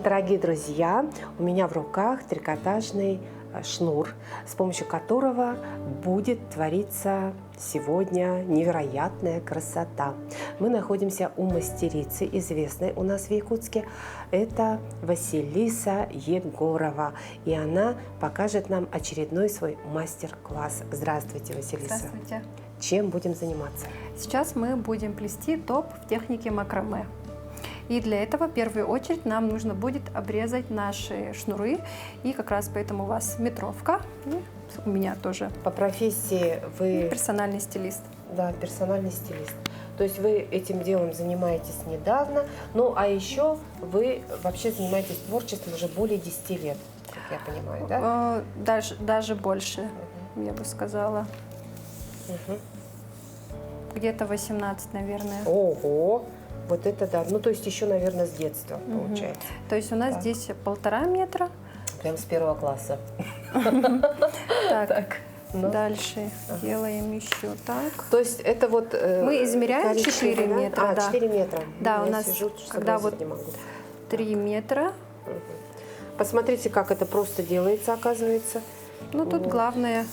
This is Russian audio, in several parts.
Дорогие друзья, у меня в руках трикотажный шнур, с помощью которого будет твориться сегодня невероятная красота. Мы находимся у мастерицы, известной у нас в Якутске. Это Василиса Егорова. И она покажет нам очередной свой мастер-класс. Здравствуйте, Василиса. Здравствуйте. Чем будем заниматься? Сейчас мы будем плести топ в технике макраме. И для этого в первую очередь нам нужно будет обрезать наши шнуры. И как раз поэтому у вас метровка. И у меня тоже. По профессии вы... Персональный стилист. Да, персональный стилист. То есть вы этим делом занимаетесь недавно. Ну, а еще вы вообще занимаетесь творчеством уже более 10 лет, как я понимаю, да? Даже больше, я бы сказала. Где-то 18, наверное. Ого! Вот это да. Ну, то есть еще, наверное, с детства получается. То есть у нас здесь 1,5 метра. Прям с первого класса. Так, дальше делаем еще так. То есть это вот... Мы измеряем 4 метра. А, 4 метра. Да, у Я нас, сижу, когда вот не могу. 3 метра. Посмотрите, как это просто делается, оказывается. Ну, тут главное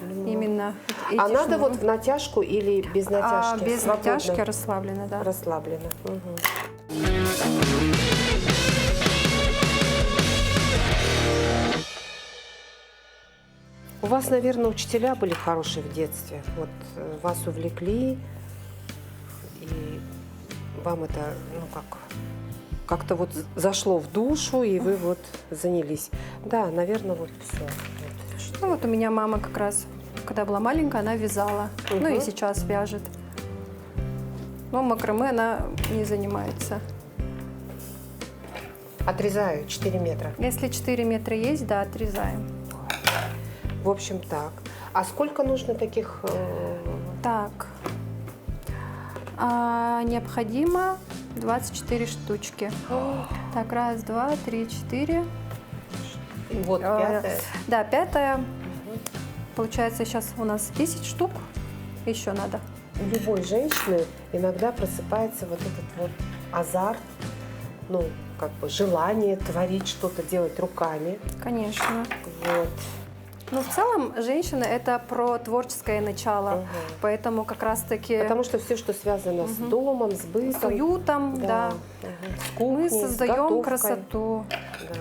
именно А эти надо шнуры. вот в натяжку или без натяжки? Без Свободно? натяжки, расслабленно, да. Расслабленно. У вас, наверное, учителя были хорошие в детстве. Вот вас увлекли, и вам это, ну как-то вот зашло в душу, и вы вот занялись. Да, наверное, вот все. Ну, вот у меня мама как раз, когда была маленькая, она вязала. Ну и сейчас вяжет. Но макраме она не занимается. Отрезаю 4 метра. Если 4 метра есть, да, отрезаем. В общем, так. А сколько нужно таких? Так. Необходимо 24 штучки. Так, раз, два, три, четыре. Вот, пятая. Да, пятая. Получается, сейчас у нас 10 штук. Еще надо. У любой женщины иногда просыпается вот этот вот азарт, ну, как бы желание творить что-то, делать руками. Конечно. Вот. Но в целом женщина это про творческое начало, поэтому как раз таки. Потому что все, что связано с домом, с бытом, с уютом, да. С кухней, Мы создаем с готовкой. красоту. Да.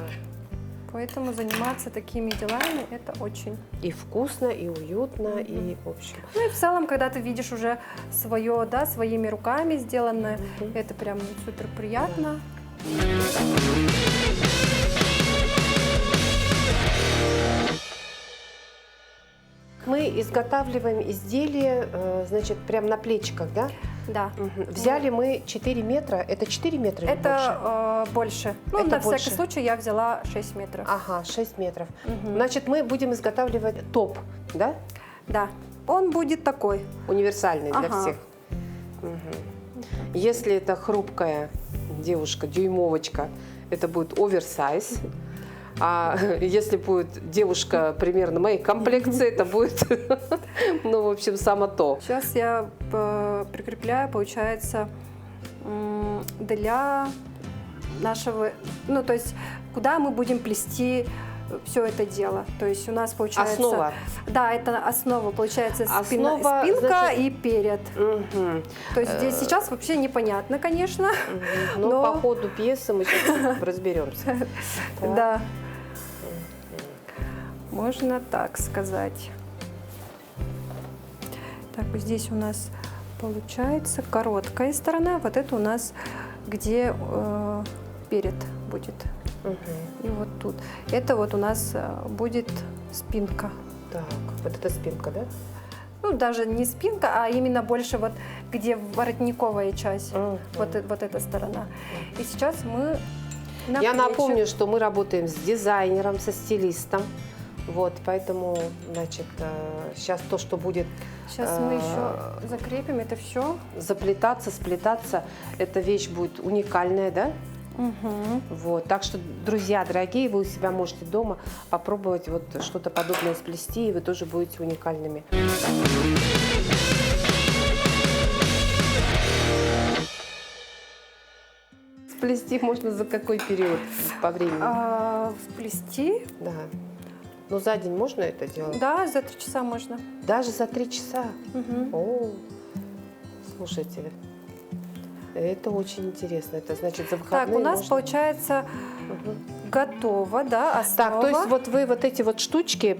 Поэтому заниматься такими делами это очень. И вкусно, и уютно, и в общем. Ну и в целом, когда ты видишь уже свое, да, своими руками сделанное, это прям супер приятно. Мы изготавливаем изделие, значит, прям на плечиках, да? Да. Взяли мы 4 метра. Это 4 метра или больше? Это больше. Ну, Это на больше. всякий случай я взяла 6 метров. Ага, 6 метров. Значит, мы будем изготавливать топ, да? Да. Он будет такой. Универсальный для Ага. всех. Если это хрупкая девушка, дюймовочка, это будет оверсайз. А если будет девушка примерно моей комплекции, это будет, ну, в общем, само то. Сейчас я прикрепляю, получается, для нашего, ну, то есть, куда мы будем плести все это дело. То есть у нас получается... Основа. Да, это основа, получается, Основа, спинка значит, и перед. То есть здесь сейчас вообще непонятно, конечно. Но по ходу пьесы мы сейчас разберемся. Да. Можно так сказать. Так, вот здесь у нас получается короткая сторона. Вот это у нас где перед будет. И вот тут. Это вот у нас будет спинка. Так, вот это спинка, да? Ну, даже не спинка, а именно больше вот где воротниковая часть. Вот эта сторона. И сейчас мы на Я плечи. напомню, что мы работаем с дизайнером, со стилистом. Вот, поэтому, значит, сейчас то, что будет Сейчас мы еще закрепим это все. заплетаться, сплетаться, эта вещь будет уникальная, да? Вот, так что, друзья, дорогие, вы у себя можете дома попробовать вот что-то подобное сплести, и вы тоже будете уникальными. Сплести можно за какой период по времени? Вплести? Да. Ну, за день можно это делать? Да, за 3 часа можно. Даже за 3 часа? Мгм. О, слушайте, это очень интересно. Это значит, за выходные Так, у нас можно... получается Мгм. готово, да, основа. Так, то есть вот вы вот эти вот штучки...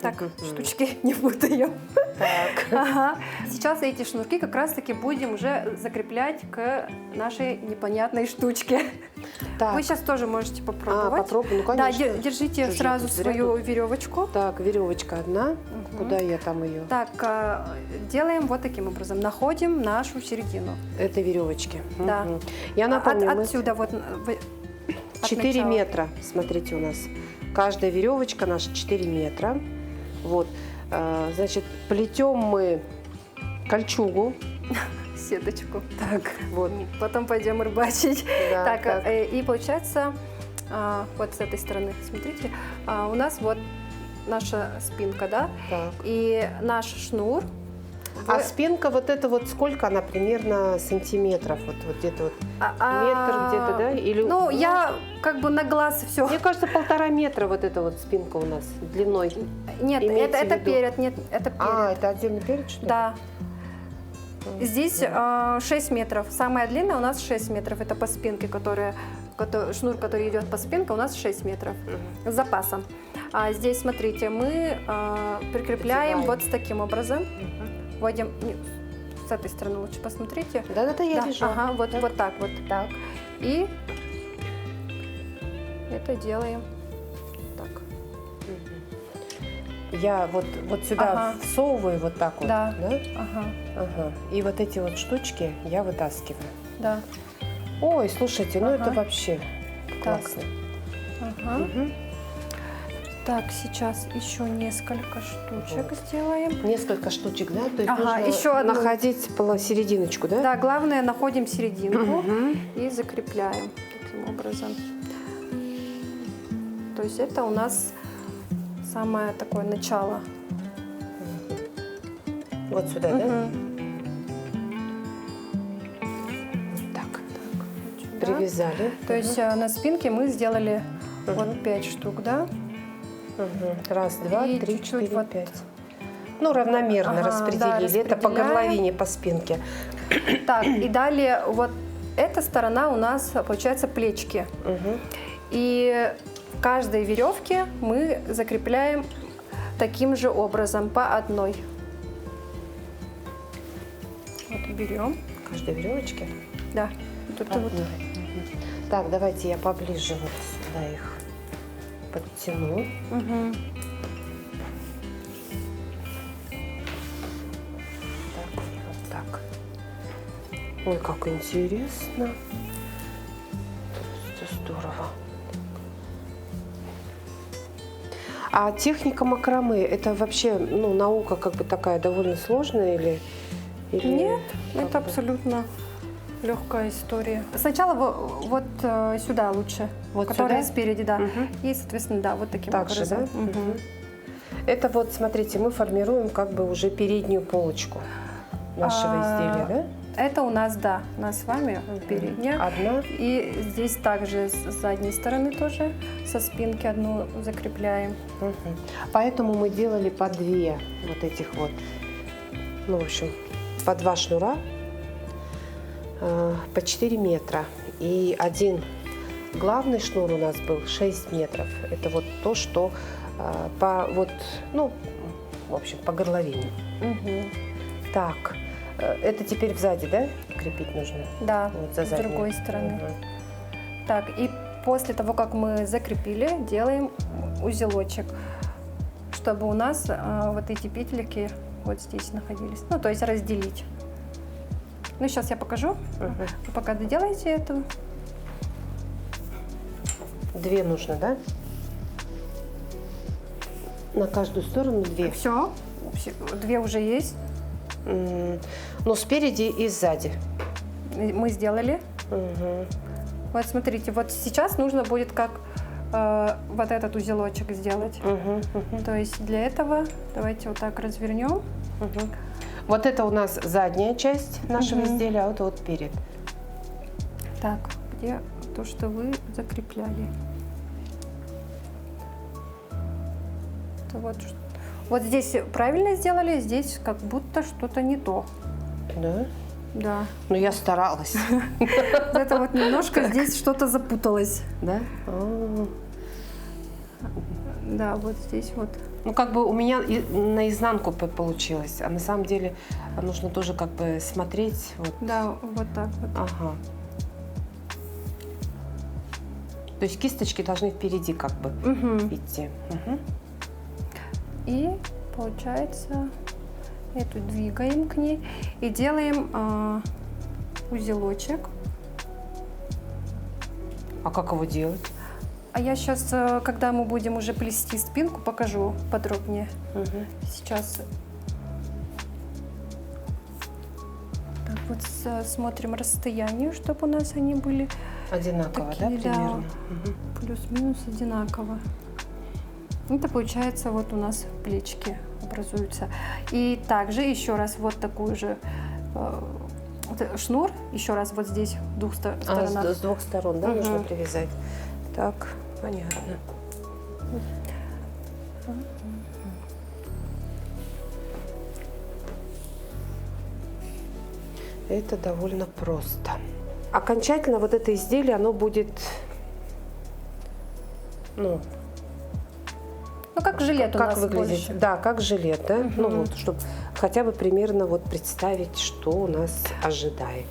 Так, мгм. штучки не путаем. Так. Ага. Сейчас эти шнурки как раз-таки будем уже закреплять к нашей непонятной штучке. Так. Вы сейчас тоже можете попробовать. Попробуй, ну, Да, конечно. держите Слушай, сразу зря свою тут. веревочку. Так, веревочка одна. Мгм. Куда я там ее? Так, делаем вот таким образом. Находим нашу середину. Это веревочки. Да. Мгм. Я напомню, мы Отсюда вот. 4 начала. метра. Смотрите, у нас каждая веревочка наша 4 метра. Вот. Значит, плетем мы кольчугу. Сеточку. Так, вот. Потом пойдем рыбачить. Да, Так, и получается, вот с этой стороны, смотрите, у нас вот наша спинка, да, так. и наш шнур. А спинка вот это вот сколько она примерно сантиметров? Вот где-то вот метр где-то, да? Или, Ну, я как бы на глаз все. Мне кажется, 1,5 метра вот эта вот спинка у нас длиной. Нет, имеется это в виду? перед, нет, это перед. Это отдельный перед, что ли? Да. Здесь 6 метров. Самая длинная у нас 6 метров. Это по спинке, шнур, который идет по спинке, у нас 6 метров с запасом. А здесь, смотрите, мы прикрепляем Одеваем. вот с таким образом. Вводим с этой стороны лучше посмотрите. Да, я Да, вижу. ага, вот так вот. Так. И это делаем так. Я вот сюда Ага. всовываю вот так вот. Да. Да? Ага, Ага. И вот эти вот штучки я вытаскиваю. да. Ой, слушайте, ну Ага. это вообще Так. классно. Ага. Мгм. Так, сейчас еще несколько штучек сделаем. Несколько штучек, да? То есть Ага, нужно еще одну. находить серединочку, да? Да, главное, находим серединку Мгм. и закрепляем таким образом. То есть это у нас самое такое начало. Вот сюда, да? Мгм. Так. Да. Привязали. То есть на спинке мы сделали Мгм. вот 5 штук, да? Мгм. Раз, два, И 3, чуть-чуть 4, вот- 5. Ну, равномерно Ага, распределили. да, Это по распределяем. горловине, по спинке. Так, и далее вот эта сторона у нас получается плечики. Мгм. И в каждой веревке мы закрепляем таким же образом по одной. Вот берем, Каждой веревочке. да, тут вот. Одной. Мгм. Так, давайте я поближе вот сюда их подтяну. Мгм. Так, и вот так. Ой, как интересно. Это здорово. А техника макраме, это вообще, ну, наука как бы такая довольно сложная или Нет, как это бы? абсолютно легкая история. Сначала вот сюда лучше, Вот которая сюда? спереди, да. Мгм. И, соответственно, да, вот таким Так же, да? образом. Мгм. Мгм. Это вот, смотрите, мы формируем как бы уже переднюю полочку нашего изделия, да? Это у нас, да, у нас с вами передняя. Одна. И здесь также с задней стороны тоже со спинки одну закрепляем. Мгм. Поэтому мы делали по 2 вот этих вот, ну, в общем, по 2 шнура, по 4 метра. И один главный шнур у нас был 6 метров. Это вот то, что по вот, ну, в общем, по горловине. Мгм. Так, это теперь сзади, да, крепить нужно? Да, Вот за с заднюю. другой стороны. Мгм. Так, и после того, как мы закрепили, делаем узелочек, чтобы у нас вот эти петельки вот здесь находились. Ну, то есть разделить. Ну, сейчас я покажу. Мгм. Вы пока доделаете это. 2 нужно, да? На каждую сторону 2. Все, 2 уже есть. Но спереди и сзади. Мы сделали. Мгм. Вот смотрите, вот сейчас нужно будет как вот этот узелочек сделать. Мгм, мгм, То есть для этого давайте вот так развернем. мгм. Вот это у нас задняя часть нашего Мгм. изделия, а вот перед. Так, где то, что вы закрепляли. Это вот здесь правильно сделали, здесь как будто что-то не то. Да? Да. Ну, я старалась. Это вот немножко здесь что-то запуталось. Да? Да, вот здесь вот. Ну, как бы у меня наизнанку получилось, а на самом деле нужно тоже как бы смотреть. Вот. Да, вот так вот. Ага. То есть кисточки должны впереди как бы идти. Угу. И получается, эту двигаем к ней и делаем узелочек. А как его делать? А я сейчас, когда мы будем уже плести спинку, покажу подробнее. Угу. Сейчас. Так, вот смотрим расстояние, чтобы у нас они были Одинаково, такие, да, примерно? Да, плюс-минус одинаково. Это получается вот у нас плечики образуются. И также еще раз вот такую же шнур, еще раз вот здесь в двух сторонах. С двух сторон, да, нужно привязать. Так, понятно. Это довольно просто. Окончательно вот это изделие, оно будет, ну как жилет у как нас выглядит? больше. Да, как жилет, да? Ну вот, чтобы хотя бы примерно вот представить, что у нас ожидает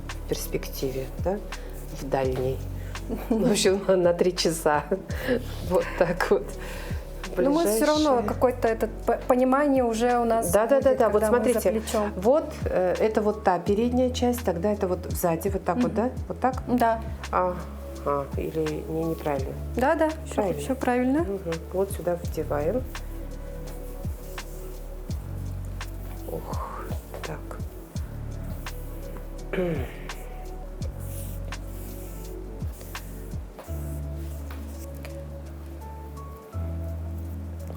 в перспективе, да, в дальней. В общем, на 3 часа. Вот так вот. Но мы все равно какое-то это понимание уже у нас. Да. Вот смотрите, вот вот это вот та передняя часть, тогда это вот сзади, вот так вот, да? Вот так? Да. Или неправильно? Да, Правильно. все правильно. Угу. Вот сюда вдеваем. Ох, так.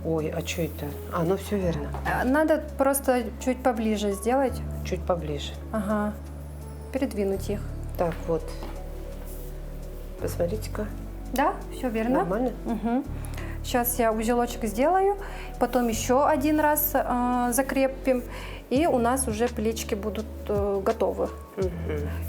Ой, а что это? Ну все верно. Надо просто чуть поближе сделать. Чуть поближе. Ага. Передвинуть их. Так, вот. Посмотрите-ка. Да, все верно. Нормально? Угу. Сейчас я узелочек сделаю, потом еще один раз закрепим, и у нас уже плечики будут готовы. Угу.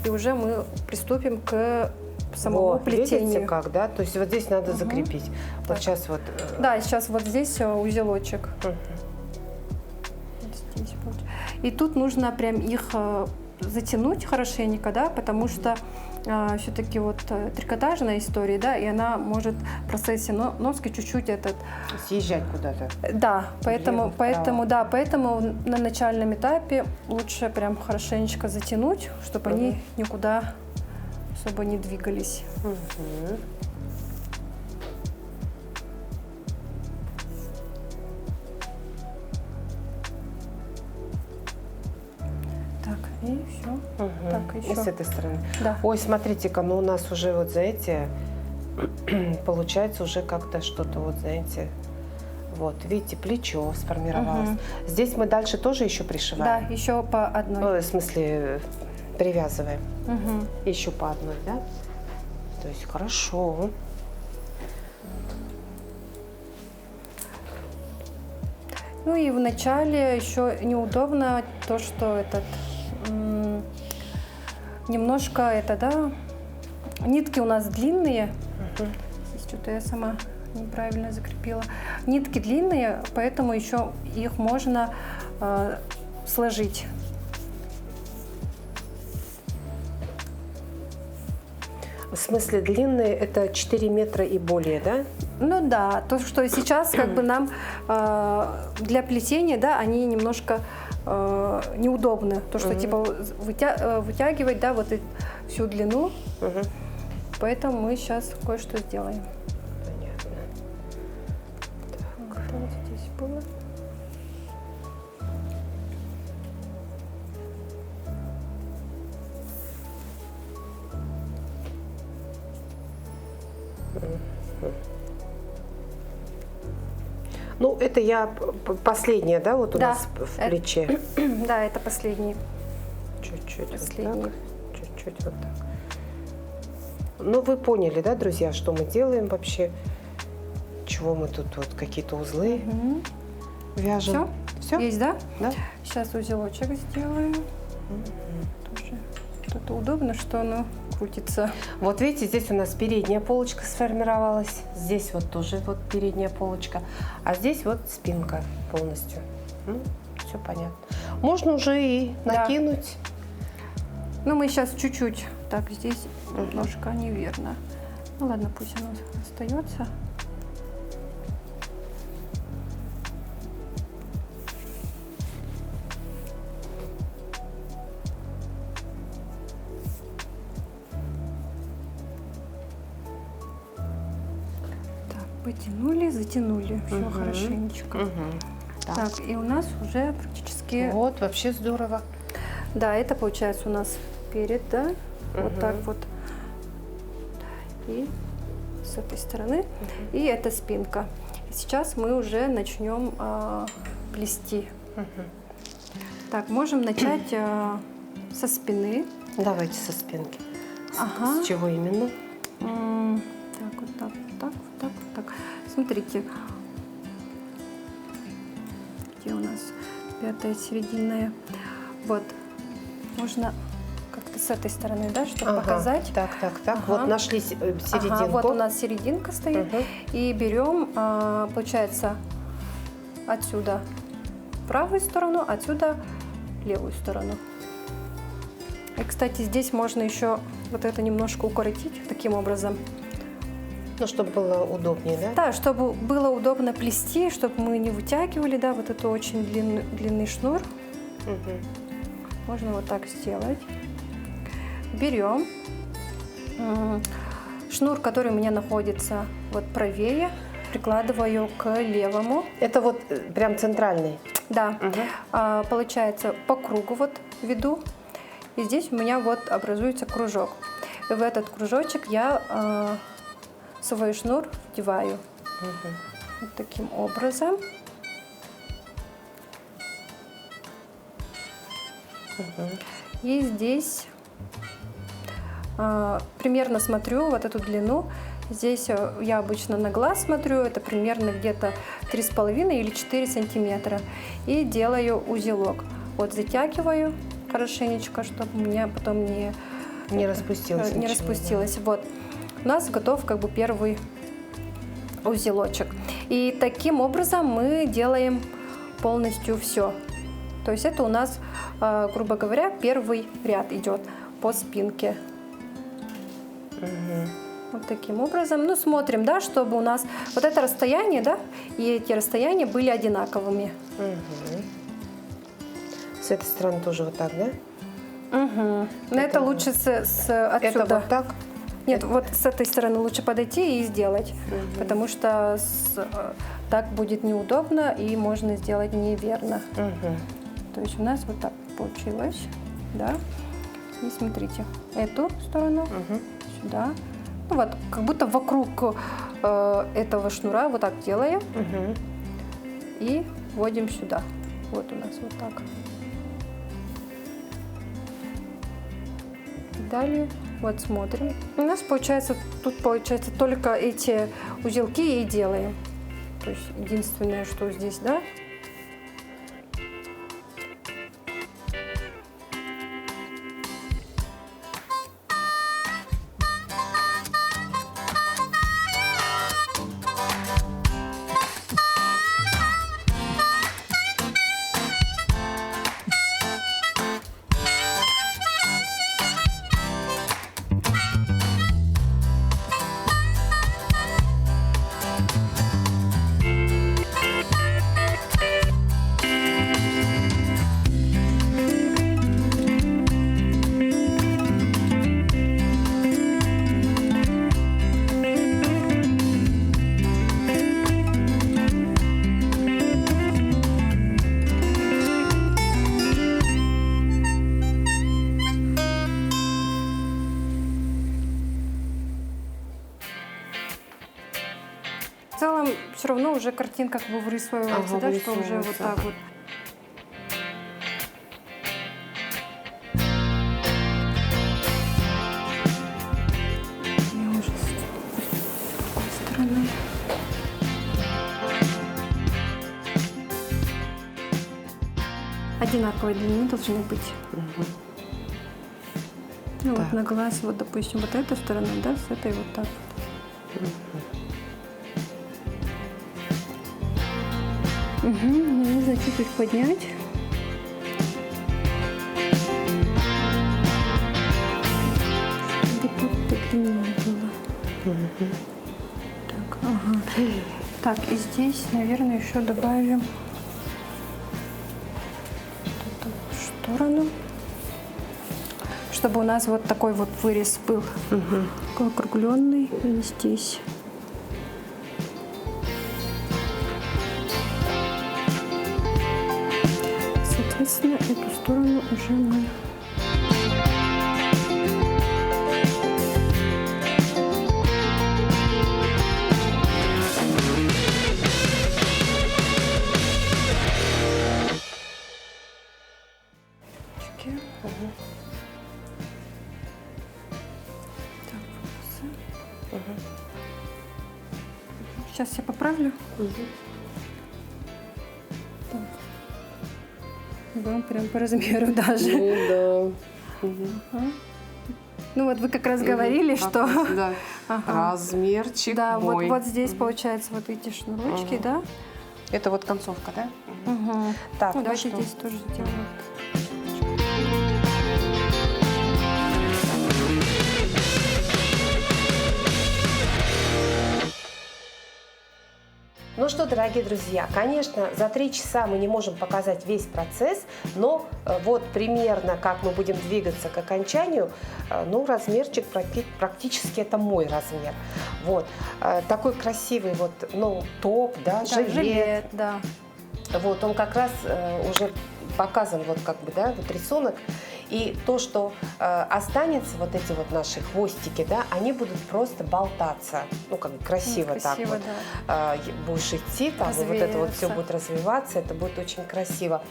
И уже мы приступим к самому плетению. Видите как, да? То есть вот здесь надо закрепить. Вот Так. сейчас вот. Да, сейчас вот здесь узелочек. Угу. Вот здесь вот. И тут нужно прям их затянуть хорошенько, да, потому что все-таки вот трикотажная история, да, и она может в процессе носки чуть-чуть съезжать куда-то. Да, поэтому вправо. на начальном этапе лучше прям хорошенечко затянуть, чтобы они никуда особо не двигались. Угу. Так, и все. Угу. Так, еще. И с этой стороны. Да. Ой, смотрите-ка, ну у нас уже вот за эти получается уже как-то что-то вот, знаете, вот, видите, плечо сформировалось. Здесь мы дальше тоже еще пришиваем? Да, еще по одной. В смысле, привязываем. Угу. Еще по одной, да? То есть хорошо. Ну и в начале еще неудобно то, что немножко нитки у нас длинные. Здесь что-то я сама неправильно закрепила. Нитки длинные, поэтому еще их можно сложить. В смысле длинные это 4 метра и более, да? Ну да, то, что сейчас как бы нам для плетения, да, они немножко неудобны. То, что типа вытягивать, да, вот всю длину. Поэтому мы сейчас кое-что сделаем. Понятно. Так. Вот здесь было. Ну, это я последняя, да, вот у Да, нас в плече. Да, это последний. Чуть-чуть. Последний. Вот так. чуть-чуть вот так. Ну, вы поняли, да, друзья, что мы делаем вообще? Чего мы тут вот какие-то узлы вяжем? Все? Есть, да? Да. Сейчас узелочек сделаю. Тоже тут удобно, что оно крутится. Вот видите, здесь у нас передняя полочка сформировалась. Здесь вот тоже вот передняя полочка. А здесь вот спинка полностью. Все понятно. Можно уже и накинуть. Ну, мы сейчас чуть-чуть. Так, здесь немножко неверно. Ну ладно, пусть оно остается. Так, потянули, затянули. Все хорошенечко. Так, и у нас уже практически... Вот, вообще здорово. Да, это получается у нас перед, да? Вот так вот. И с этой стороны. И это спинка. И сейчас мы уже начнем плести. Так, можем начать со спины. Давайте со спинки. Ага. С чего именно? Так, вот так, вот так, вот так, вот так. Смотрите. Где у нас пятая, серединная. Вот. Можно как-то с этой стороны, да, чтобы показать. Так. Вот нашли серединку. Ага, вот у нас серединка стоит. И берем, получается, отсюда правую сторону, отсюда левую сторону. И, кстати, здесь можно еще вот это немножко укоротить таким образом. Ну, чтобы было удобнее, да? Да, чтобы было удобно плести, чтобы мы не вытягивали, да, вот это очень длинный шнур. Можно вот так сделать. Берем шнур, который у меня находится вот правее, прикладываю к левому. Это вот прям центральный? Да. Получается по кругу вот веду. И здесь у меня вот образуется кружок. И в этот кружочек я свой шнур вдеваю. Вот таким образом. И здесь примерно смотрю вот эту длину. Здесь я обычно на глаз смотрю, это примерно где-то 3,5 или 4 сантиметра. И делаю узелок. Вот затягиваю хорошенечко, чтобы у меня потом не распустилось. Не распустилось. Вот. У нас готов как бы первый узелочек. И таким образом мы делаем полностью все. То есть это у нас, грубо говоря, первый ряд идет по спинке. Вот таким образом. Ну, смотрим, да, чтобы у нас вот это расстояние, да, и эти расстояния были одинаковыми. С этой стороны тоже вот так, да? Но это лучше отсюда. Это вот так? Нет, вот с этой стороны лучше подойти и сделать, потому что так будет неудобно и можно сделать неверно. То есть у нас вот так получилось, да. И смотрите, эту сторону сюда. Ну вот, как будто вокруг этого шнура вот так делаем и вводим сюда. Вот у нас вот так. Далее вот смотрим. У нас получается, тут получается только эти узелки и делаем. То есть единственное, что здесь, да. В целом, все равно уже картинка как бы вырисовывается, да, что уже вот так вот. одинаковой длины должны быть. Ну вот на глаз, вот допустим, вот эта сторона, да, с этой вот так вот. Нужно чуть-чуть поднять. Чтобы тут подлиннее было. Так, ага. Так, и здесь, наверное, еще добавим вот эту сторону, чтобы у нас вот такой вот вырез был, такой округленный, и здесь. Соответственно, эту сторону уже мы Сейчас я поправлю. Так. Вам прям по размеру даже. Ну да. Ну вот вы как раз говорили, что Да. Размерчик да, мой. вот здесь получается вот эти шнурочки, да? Это вот концовка, да? Так, Ну, ну давайте что? здесь тоже сделаем. Ну что, дорогие друзья, конечно, за 3 часа мы не можем показать весь процесс, но вот примерно как мы будем двигаться к окончанию, ну, размерчик практически это мой размер. Вот. Такой красивый вот, ну, топ, да, Да, жилет, да. Вот, он как раз уже показан, вот как бы, да, вот рисунок. И то, что останется, вот эти вот наши хвостики, да, они будут просто болтаться. Ну, как бы красиво, так вот. Да. Будешь идти, там, и вот это вот все будет развиваться, это будет очень красиво.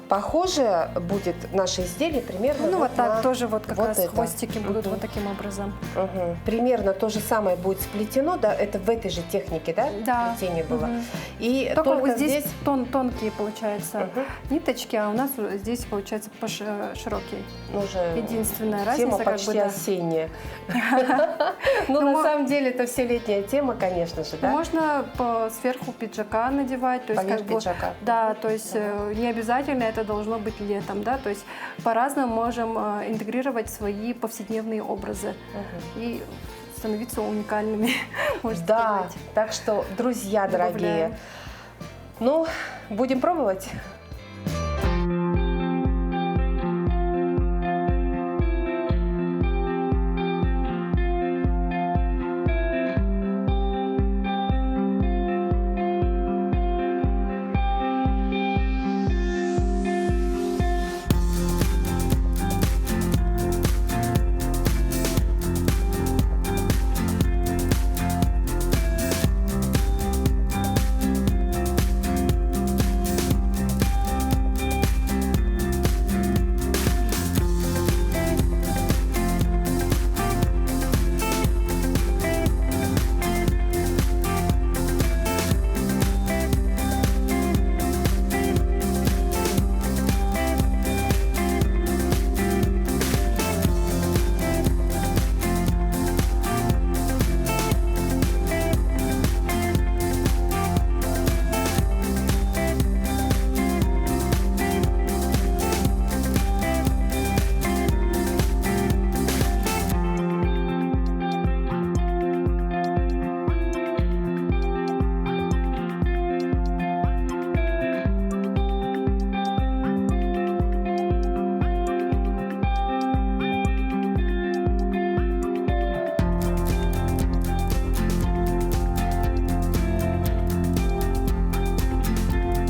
Похоже будет наше изделие примерно Ну, вот так тоже вот как вот раз это. хвостики будут вот таким образом. Примерно то же самое будет сплетено, да, это в этой же технике, да, Да. плетение было. И Только вот здесь тонкие, получается, ниточки, а у нас здесь, получается, широкие. уже Единственная тема разница, как почти бы, да. осенняя. Ну, на самом деле, это все летняя тема, конечно же, да? Можно сверху пиджака надевать, то есть Поверх как бы, пиджака. да, то есть не обязательно это должно быть летом, да, то есть по-разному можем интегрировать свои повседневные образы и становиться уникальными, можно Да, сказать. так что, друзья дорогие, Добавляем. ну, будем пробовать.